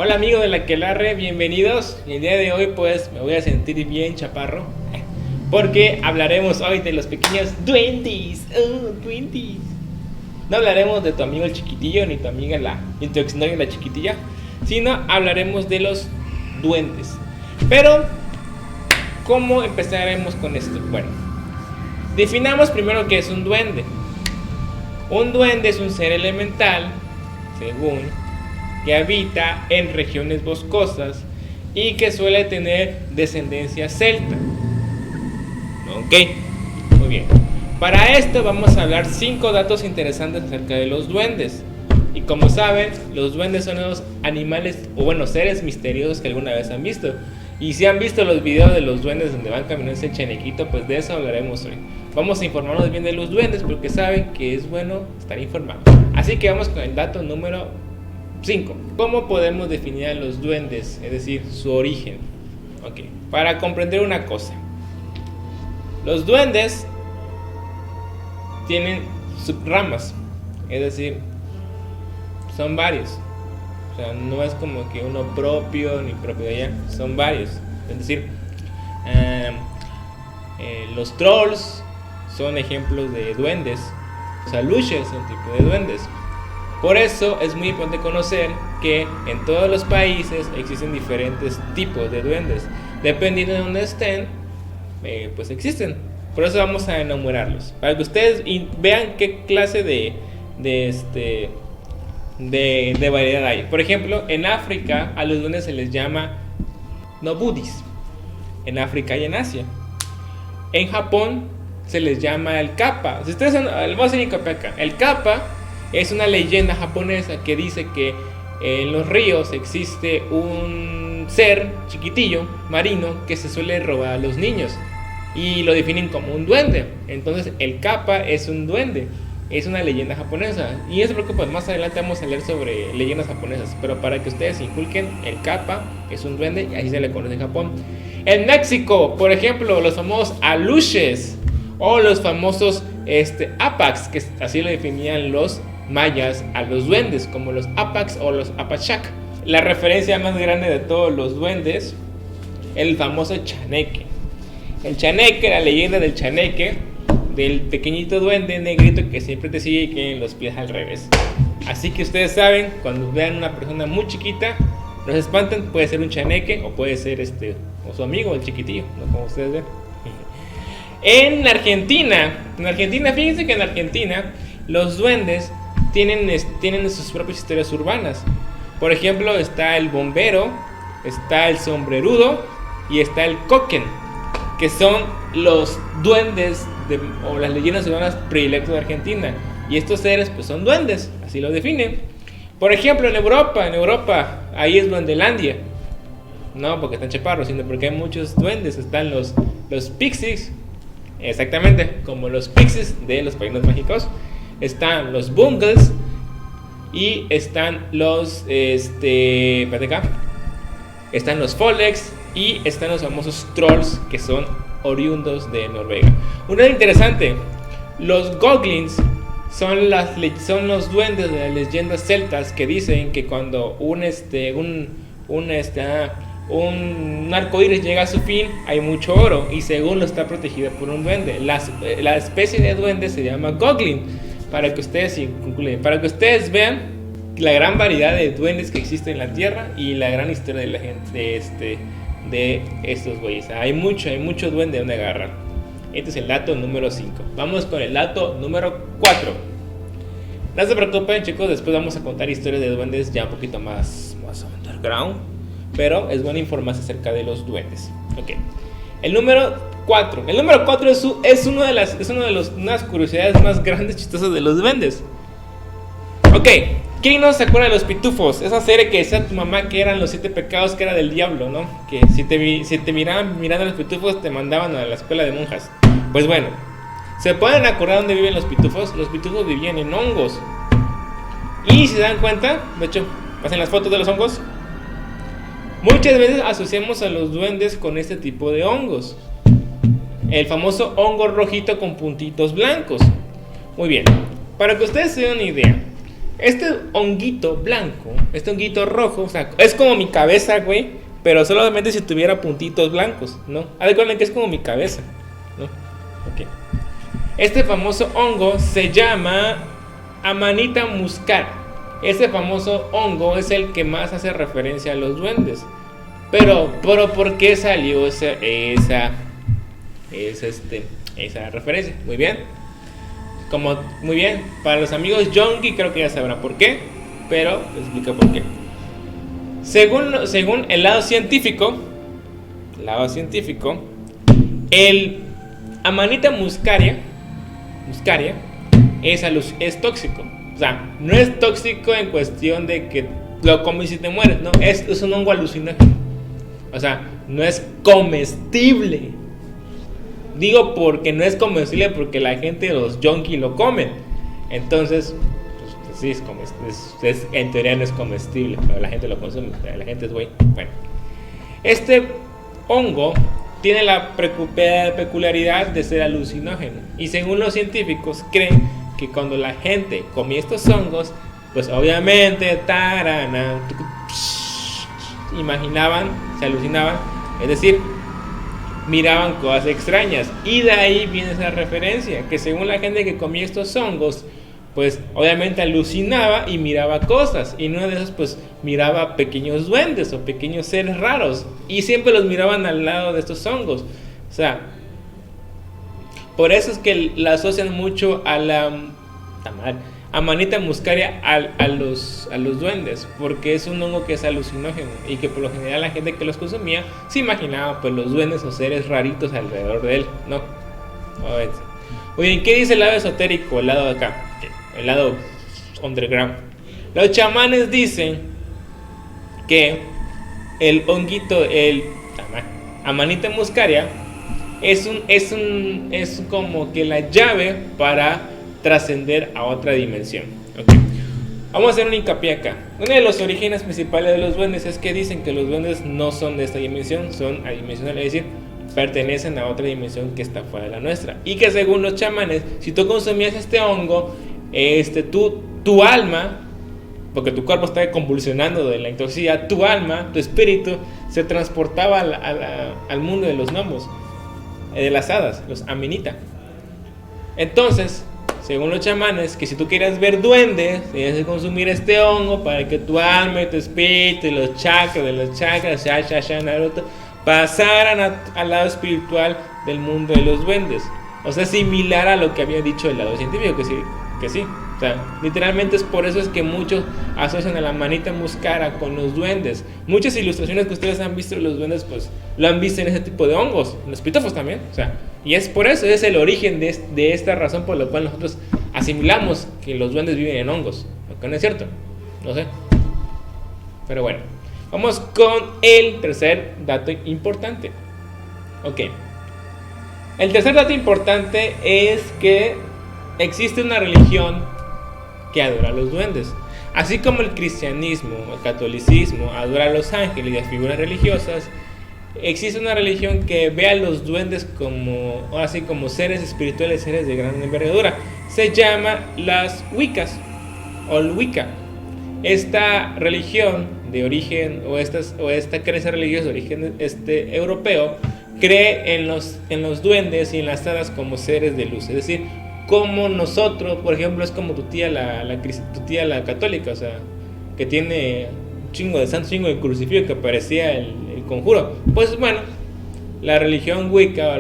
Hola amigos de la Aquelarre, bienvenidos. El día de hoy pues me voy a sentir bien chaparro porque hablaremos hoy de los pequeños duendes. Duendes. No hablaremos de tu amigo el chiquitillo ni tu amiga ni tu exnovia la chiquitilla, sino hablaremos de los duendes. Pero ¿cómo empezaremos con esto? Bueno, definamos primero qué es un duende. Un duende es un ser elemental, según, que habita en regiones boscosas y que suele tener descendencia celta. Ok, muy bien. Para esto vamos a hablar 5 datos interesantes acerca de los duendes. Y como saben, los duendes son los animales, o bueno, seres misteriosos que alguna vez han visto. Y si han visto los videos de los duendes donde van caminando ese chanequito, pues de eso hablaremos hoy. Vamos a informarnos bien de los duendes porque saben que es bueno estar informados. Así que vamos con el dato número 5. ¿Cómo podemos definir a los duendes? Es decir, su origen. Ok, para comprender una cosa. Los duendes tienen subramas, es decir, son varios. O sea, no es como que uno propio ni propio de allá, son varios. Es decir, los trolls son ejemplos de duendes. Los aluches son tipo de duendes. Por eso es muy importante conocer que en todos los países existen diferentes tipos de duendes. Dependiendo de dónde estén, pues existen. Por eso vamos a enumerarlos, para que ustedes vean qué clase de variedad hay. Por ejemplo, en África a los duendes se les llama nobudis. En África y en Asia. En Japón se les llama el kappa. Si ustedes vamos a hacer acá. El kappa es una leyenda japonesa que dice que en los ríos existe un ser chiquitillo, marino, que se suele robar a los niños y lo definen como un duende. Entonces el kappa es un duende, es una leyenda japonesa. Y no se preocupen, más adelante vamos a leer sobre leyendas japonesas, pero para que ustedes inculquen, el kappa es un duende y así se le conoce en Japón. En México, por ejemplo, los famosos aluches o los famosos apacs, que así lo definían los mayas a los duendes, como los apacs o los apachac. La referencia más grande de todos los duendes, el famoso chaneque. El chaneque, la leyenda del chaneque, del pequeñito duende negrito que siempre te sigue y tiene los pies al revés. Así que ustedes saben, cuando vean una persona muy chiquita, no se espanten, puede ser un chaneque o puede ser o su amigo, el chiquitillo, ¿no? Como ustedes ven. En Argentina, fíjense que en Argentina los duendes tienen sus propias historias urbanas. Por ejemplo, está el bombero, está el sombrerudo y está el coquen, que son los duendes o las leyendas urbanas predilectas de Argentina. Y estos seres pues son duendes, así lo definen. Por ejemplo, en Europa, ahí es Duendelandia. No porque están chaparros, sino porque hay muchos duendes. Están los pixies, exactamente, como los pixies de los Padrinos Mágicos. Están los bungles y están los están los folex y están los famosos trolls que son oriundos de Noruega. Un dato interesante, los goblins son los duendes de las leyendas celtas que dicen que cuando un arcoíris llega a su fin hay mucho oro y según lo está protegido por un duende. La especie de duende se llama goblin. Para que ustedes vean la gran variedad de duendes que existen en la tierra y la gran historia de la gente de estos güeyes. Hay mucho duende donde agarrar. Este es el dato número 5. Vamos con el dato número 4. No se preocupen, chicos, después vamos a contar historias de duendes ya un poquito más underground, pero es bueno informarse acerca de los duendes. Ok. El número 4 es una de las curiosidades más grandes chistosas de los duendes. Ok, ¿quién no se acuerda de los pitufos? Esa serie que decía tu mamá que eran los 7 pecados, que era del diablo, ¿no? Que si te miraban mirando a los pitufos te mandaban a la escuela de monjas. Pues bueno, ¿se pueden acordar dónde viven los pitufos? Los pitufos vivían en hongos. Y si se dan cuenta, de hecho, pasen las fotos de los hongos. Muchas veces asociamos a los duendes con este tipo de hongos. El famoso hongo rojito con puntitos blancos. Muy bien, para que ustedes se den una idea, Este honguito blanco, este honguito rojo, o sea, es como mi cabeza, güey, pero solamente si tuviera puntitos blancos, ¿no? Recuerden que es como mi cabeza, ¿no? Ok. Este famoso hongo se llama Amanita muscaria. Este famoso hongo es el que más hace referencia a los duendes. Pero ¿por qué salió esa referencia? Muy bien. Muy bien. Para los amigos Yongi creo que ya sabrán por qué. Pero les explico por qué. Según el lado científico, el Amanita muscaria es tóxico. O sea, no es tóxico en cuestión de que lo comes y te mueres. No, es un hongo alucinógeno. O sea, no es comestible. Digo porque no es comestible porque la gente, los yonki, lo comen. Entonces, pues sí, en teoría no es comestible, pero la gente lo consume. La gente es güey. Bueno, este hongo tiene la peculiaridad de ser alucinógeno. Y según los científicos, creen que cuando la gente comía estos hongos, pues obviamente imaginaban, se alucinaban, es decir, miraban cosas extrañas. Y de ahí viene esa referencia, que según la gente que comía estos hongos, pues obviamente alucinaba y miraba cosas. Y uno de esos pues miraba pequeños duendes o pequeños seres raros. Y siempre los miraban al lado de estos hongos. O sea, por eso es que la asocian mucho a la Amanita muscaria a los duendes, porque es un hongo que es alucinógeno y que por lo general la gente que los consumía se imaginaba pues los duendes o seres raritos alrededor de él, ¿no? Muy bien, ¿qué dice el lado esotérico? El lado de acá, el lado underground. Los chamanes dicen que el honguito, el Amanita muscaria, es como que la llave para trascender a otra dimensión. Okay. Vamos a hacer un hincapié acá. Uno de los orígenes principales de los duendes es que dicen que los duendes no son de esta dimensión, son adimensionales, es decir, pertenecen a otra dimensión que está fuera de la nuestra. Y que según los chamanes, si tú consumías este hongo, tu alma, porque tu cuerpo está convulsionando de la intoxicación, tu alma, tu espíritu, se transportaba al mundo de los gnomos, de las hadas, los Amanita. Entonces, según los chamanes, que si tú quieres ver duendes, tienes que consumir este hongo para que tu alma y tu espíritu y los chakras, Naruto, pasaran al lado espiritual del mundo de los duendes. O sea, similar a lo que había dicho el lado científico, que sí. O sea, literalmente es por eso es que muchos asocian a la Amanita muscaria con los duendes. Muchas ilustraciones que ustedes han visto de los duendes, pues lo han visto en ese tipo de hongos, en los pitufos también. O sea, y es por eso, es el origen de esta razón por la cual nosotros asimilamos que los duendes viven en hongos. Lo que no es cierto, no sé. Pero bueno, vamos con el tercer dato importante. Ok. El tercer dato importante es que existe una religión que adora a los duendes. Así como el cristianismo, el catolicismo adora a los ángeles y a figuras religiosas, existe una religión que ve a los duendes como seres espirituales, seres de gran envergadura. Se llama las Wiccas o el Wicca. Esta religión de origen o esta creencia religiosa de origen europeo cree en los duendes y en las hadas como seres de luz, es decir, como nosotros, por ejemplo, es como tu tía la católica, o sea, que tiene un chingo de santos, chingo de crucifijo que parecía el conjuro. Pues bueno, la religión Wicca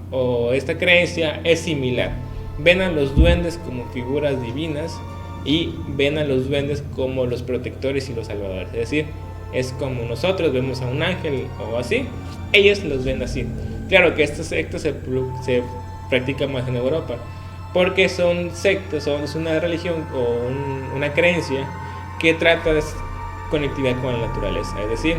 o esta creencia es similar. Ven a los duendes como figuras divinas y ven a los duendes como los protectores y los salvadores. Es decir, es como nosotros vemos a un ángel o así, ellos los ven así. Claro que esta secta se practica más en Europa, porque son sectas, es una religión o una creencia que trata de conectividad con la naturaleza, es decir,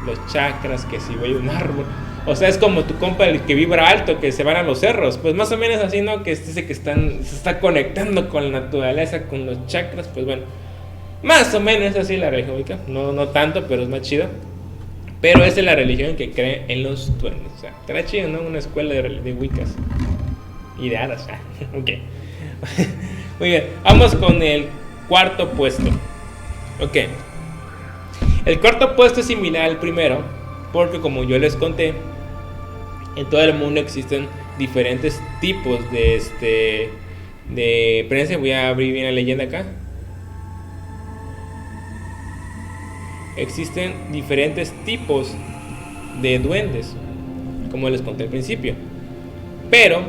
los chakras, que si voy a un árbol, o sea, es como tu compa el que vibra alto, que se van a los cerros, pues más o menos así, ¿no? Que dice que se está conectando con la naturaleza, con los chakras, pues bueno, más o menos es así la religión wicca, no tanto, pero es más chido. Pero esa es la religión que cree en los duendes. O sea, estará chido, ¿no? Una escuela de wiccas y de hadas. Ok. Muy bien, vamos con el cuarto puesto. Ok. El cuarto puesto es similar al primero, porque como yo les conté, en todo el mundo existen diferentes tipos de espérense, voy a abrir bien la leyenda acá. Existen diferentes tipos de duendes, como les conté al principio. Pero,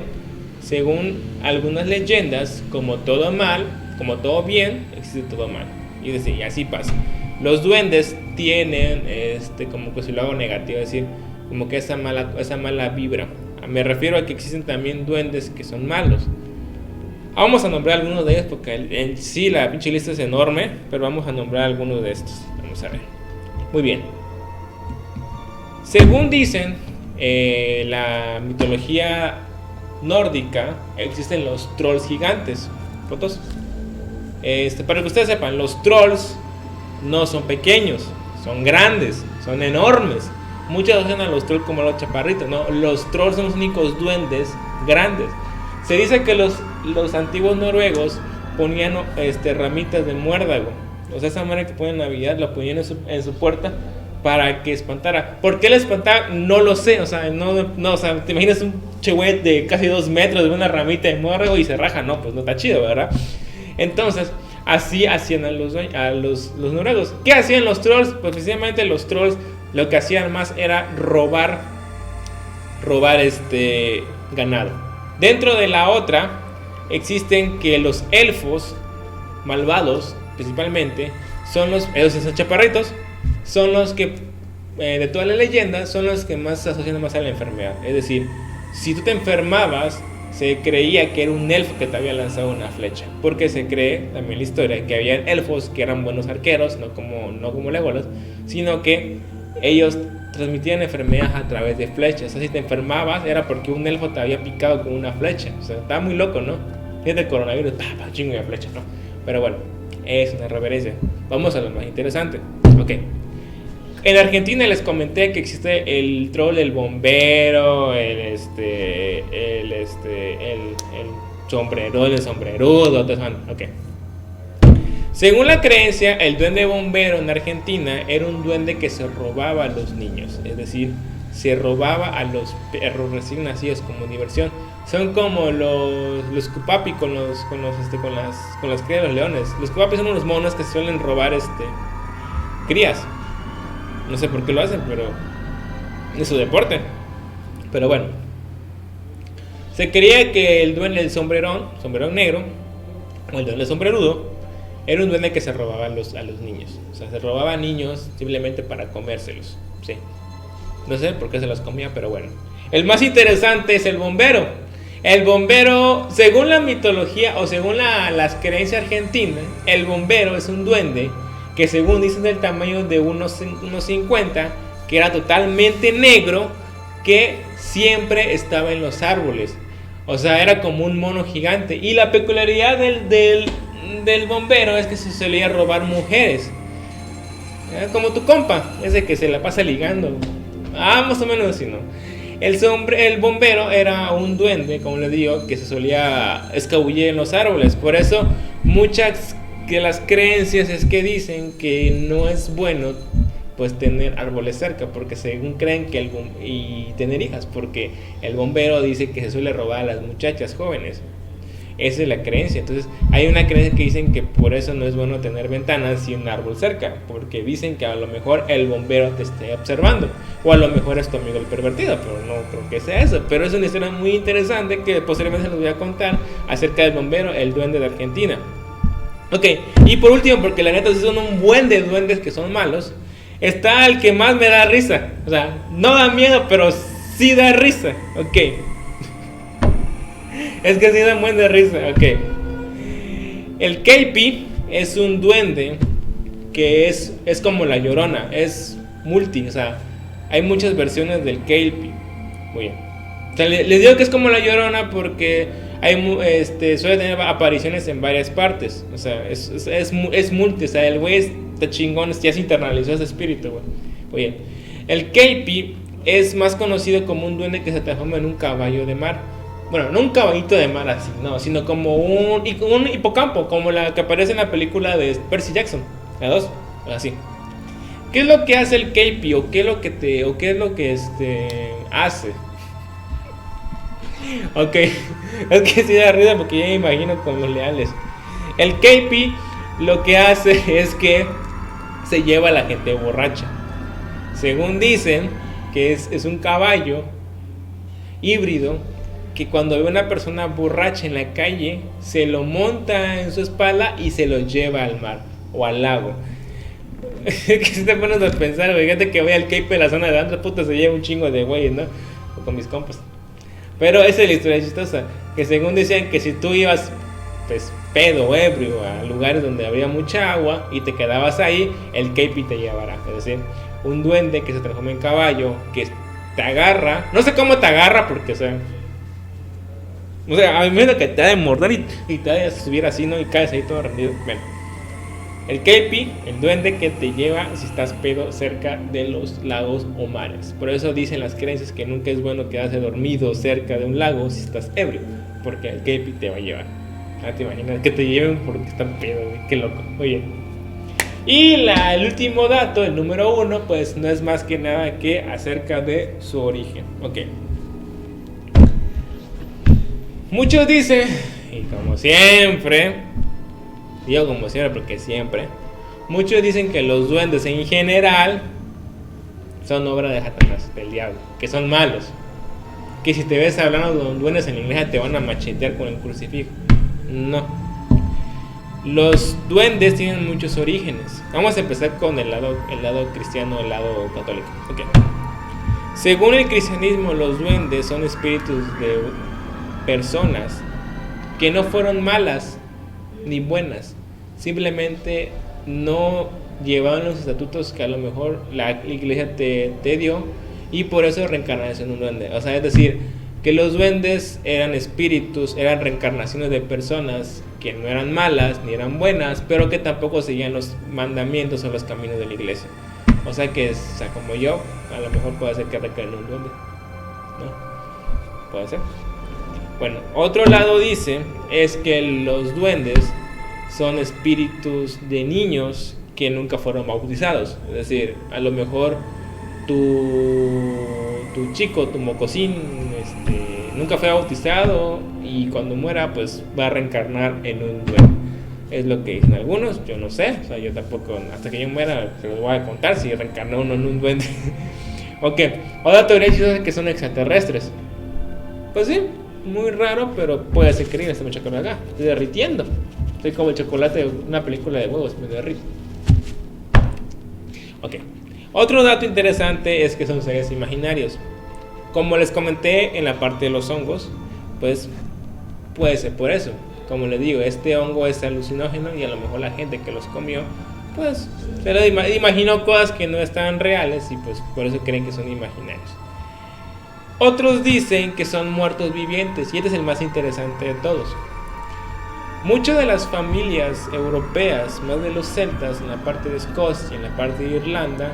según algunas leyendas, como todo mal, como todo bien, existe todo mal. Y así pasa. Los duendes tienen, como que su lado negativo, es decir, como que esa mala vibra. Me refiero a que existen también duendes que son malos. Vamos a nombrar algunos de ellos porque en sí la pinche lista es enorme, pero vamos a nombrar algunos de estos. Vamos a ver. Muy bien. Según dicen, la mitología nórdica, existen los trolls gigantes. ¿Fotos? Para que ustedes sepan, los trolls no son pequeños, son grandes, son enormes. Muchos hacen a los trolls como los chaparritos. No, los trolls son los únicos duendes grandes. Se dice que los antiguos noruegos ponían ramitas de muérdago. O sea, esa manera que ponen en Navidad la ponían en su puerta para que espantara. ¿Por qué le espantaba? No lo sé. O sea, o sea, te imaginas un chehuet de casi 2 metros de una ramita de muérdago y se raja. No, pues no está chido, ¿verdad? Entonces, así hacían a los noruegos. ¿Qué hacían los trolls? Pues precisamente los trolls lo que hacían más era robar ganado. Dentro de la otra existen que los elfos malvados, principalmente, esos son chaparritos, son los que de toda la leyenda son los que más se asocian más a la enfermedad. Es decir, si tú te enfermabas, se creía que era un elfo que te había lanzado una flecha, porque se cree también la historia que había elfos que eran buenos arqueros, no como Legolas, sino que ellos transmitían enfermedades a través de flechas. O sea, si te enfermabas era porque un elfo te había picado con una flecha. O sea, estaba muy loco, ¿no? Fíjate el coronavirus, chingo de flecha, ¿no? Pero bueno, es una reverencia. Vamos a lo más interesante. Ok. En Argentina les comenté que existe el troll, el bombero, el sombrero, el sombrerudo. Ok. Según la creencia, el duende bombero en Argentina era un duende que se robaba a los niños, es decir, se robaba a los perros recién nacidos como diversión. Son como los cupapi con las crías de los leones. Los cupapi son unos monos que suelen robar crías. No sé por qué lo hacen, pero es su deporte. Pero bueno, se creía que el duende del sombrerón negro, o el duende sombrerudo, era un duende que se robaba a los niños. O sea, se robaba a niños simplemente para comérselos. Sí. No sé por qué se los comía, pero bueno. El más interesante es el bombero. El bombero, según la mitología o según las creencias argentinas, el bombero es un duende que según dicen del tamaño de unos 50, que era totalmente negro, que siempre estaba en los árboles. O sea, era como un mono gigante. Y la peculiaridad del bombero es que se solía robar mujeres, como tu compa, ese que se la pasa ligando. Más o menos así, ¿no? El bombero era un duende, como les digo, que se solía escabullir en los árboles. Por eso muchas de las creencias es que dicen que no es bueno pues tener árboles cerca, porque según creen que y tener hijas, porque el bombero dice que se suele robar a las muchachas jóvenes. Esa es la creencia. Entonces hay una creencia que dicen que por eso no es bueno tener ventanas y un árbol cerca, porque dicen que a lo mejor el bombero te esté observando, o a lo mejor es tu amigo el pervertido, pero no creo que sea eso. Pero es una historia muy interesante que posteriormente les voy a contar acerca del bombero, el duende de Argentina. Ok, y por último, porque la neta son un buen de duendes que son malos, está el que más me da risa. O sea, no da miedo, pero sí da risa. Ok. Es que sí da buen de risa, ok. El Kelpie es un duende que es como la Llorona, es multi, o sea, hay muchas versiones del Kelpie. Muy bien. O sea, les digo que es como la Llorona porque suele tener apariciones en varias partes. O sea, es multi, o sea, el güey está chingón, ya se internalizó ese espíritu, güey. Muy bien. El Kelpie es más conocido como un duende que se transforma en un caballo de mar. Bueno, no un caballito de mar así, no, sino como un hipocampo, como la que aparece en la película de Percy Jackson, la 2, así. ¿Qué es lo que hace el Kepi o qué es lo que hace? Ok, es que sí da risa porque ya me imagino con los leales. El Kepi lo que hace es que se lleva a la gente borracha. Según dicen que es un caballo híbrido que cuando ve una persona borracha en la calle se lo monta en su espalda y se lo lleva al mar o al lago. Que si te pones a pensar, fíjate que voy al Cape de la zona de Andra, puta, se lleva un chingo de güeyes, ¿no? O con mis compas. Pero esa es la historia chistosa, que según decían que si tú ibas, pues, pedo o ebrio a lugares donde había mucha agua y te quedabas ahí, el Cape te llevará. Es decir, un duende que se transforma en caballo, que te agarra, no sé cómo te agarra porque, o sea, a mí me da que te ha de morder y te ha de subir así, ¿no? Y caes ahí todo rendido. Bueno, el Kepi, el duende que te lleva si estás pedo cerca de los lagos o mares. Por eso dicen las creencias que nunca es bueno quedarse dormido cerca de un lago si estás ebrio, porque el Kepi te va a llevar. Te imaginas que te lleven porque están pedo, güey. Qué loco. Oye. Y el último dato, el número 1, pues no es más que nada que acerca de su origen. Ok. Muchos dicen, y como siempre, digo como siempre porque siempre, muchos dicen que los duendes en general son obra de Satanás, del diablo, que son malos, que si te ves hablando de duendes en la iglesia te van a machetear con el crucifijo. No, los duendes tienen muchos orígenes. Vamos a empezar con el lado cristiano, el lado católico. Okay. Según el cristianismo, los duendes son espíritus de personas que no fueron malas ni buenas, simplemente no llevaban los estatutos que a lo mejor la iglesia te dio y por eso reencarnaron en un duende. O sea, es decir, que los duendes eran espíritus, eran reencarnaciones de personas que no eran malas ni eran buenas, pero que tampoco seguían los mandamientos o los caminos de la iglesia. O sea que, como yo, a lo mejor puede ser que reencarne en un duende, ¿no? Puede ser. Bueno, otro lado dice es que los duendes son espíritus de niños que nunca fueron bautizados. Es decir, a lo mejor tu chico, tu mocosín, nunca fue bautizado y cuando muera pues va a reencarnar en un duende. Es lo que dicen algunos, yo no sé, o sea, yo tampoco, hasta que yo muera se los voy a contar si reencarnó uno en un duende. Ok, otra teoría es que son extraterrestres. Pues sí, muy raro, pero puede ser creíble este muchacho acá. Estoy derritiendo. Estoy como el chocolate de una película de huevos, me derrito. Ok. Otro dato interesante es que son seres imaginarios. Como les comenté en la parte de los hongos, pues puede ser por eso. Como les digo, este hongo es alucinógeno y a lo mejor la gente que los comió, pues se lo imaginó cosas que no están reales y pues por eso creen que son imaginarios. Otros dicen que son muertos vivientes y este es el más interesante de todos. Muchas de las familias europeas, más de los celtas, en la parte de Escocia y en la parte de Irlanda,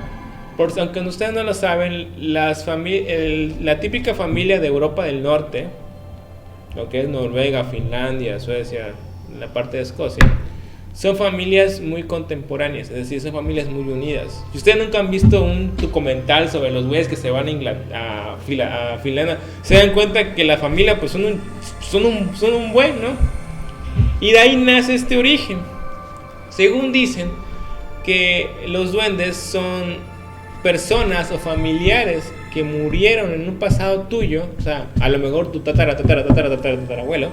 aunque ustedes no lo saben, la típica familia de Europa del Norte, lo que es Noruega, Finlandia, Suecia, en la parte de Escocia, son familias muy contemporáneas, es decir, son familias muy unidas. Si ustedes nunca han visto un documental sobre los güeyes que se van a Finlandia, se dan cuenta que la familia pues son un buen, ¿no? Y de ahí nace este origen. Según dicen que los duendes son personas o familiares que murieron en un pasado tuyo, o sea, a lo mejor tu tatarabuelo,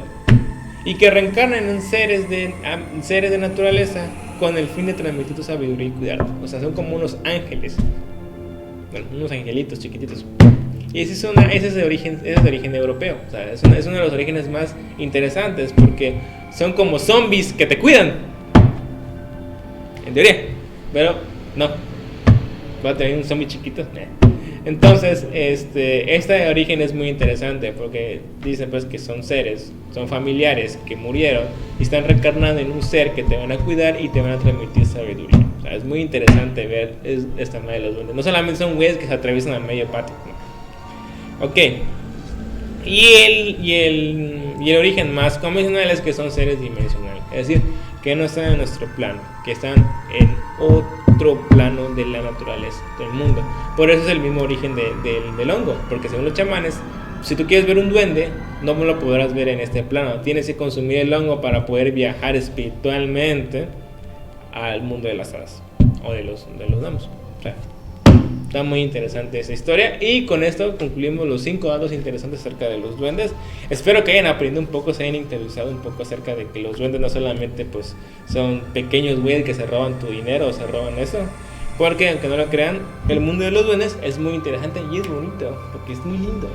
y que reencarnan en seres de naturaleza con el fin de transmitir tu sabiduría y cuidarte. O sea, son como unos ángeles, bueno, unos angelitos chiquititos. Y ese es de origen europeo. O sea, es uno de los orígenes más interesantes porque son como zombies que te cuidan, en teoría, pero no. Va a tener un zombie chiquito. Entonces, este origen es muy interesante porque dicen pues que son familiares que murieron y están reencarnando en un ser que te van a cuidar y te van a transmitir sabiduría. O sea, es muy interesante ver esta madre de los duendes. No solamente son güeyes que se atraviesan a medio patio, ¿no? Ok. Y el origen más convencional es que son seres dimensionales, es decir, que no están en nuestro plano, que están en otro plano de la naturaleza, del mundo. Por eso es el mismo origen del hongo, porque según los chamanes, si tú quieres ver un duende, no lo podrás ver en este plano. Tienes que consumir el hongo para poder viajar espiritualmente al mundo de las hadas o de los gnomos. O sea, está muy interesante esa historia. Y con esto concluimos los 5 datos interesantes acerca de los duendes. Espero que hayan aprendido un poco, se hayan interesado un poco acerca de que los duendes no solamente pues son pequeños güeyes que se roban tu dinero o se roban eso. Porque aunque no lo crean, el mundo de los duendes es muy interesante y es bonito, porque es muy lindo.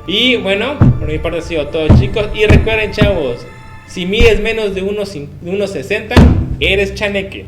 Y bueno, por mi parte ha sido todo, chicos. Y recuerden, chavos, si mides menos de 1.60, eres chaneque.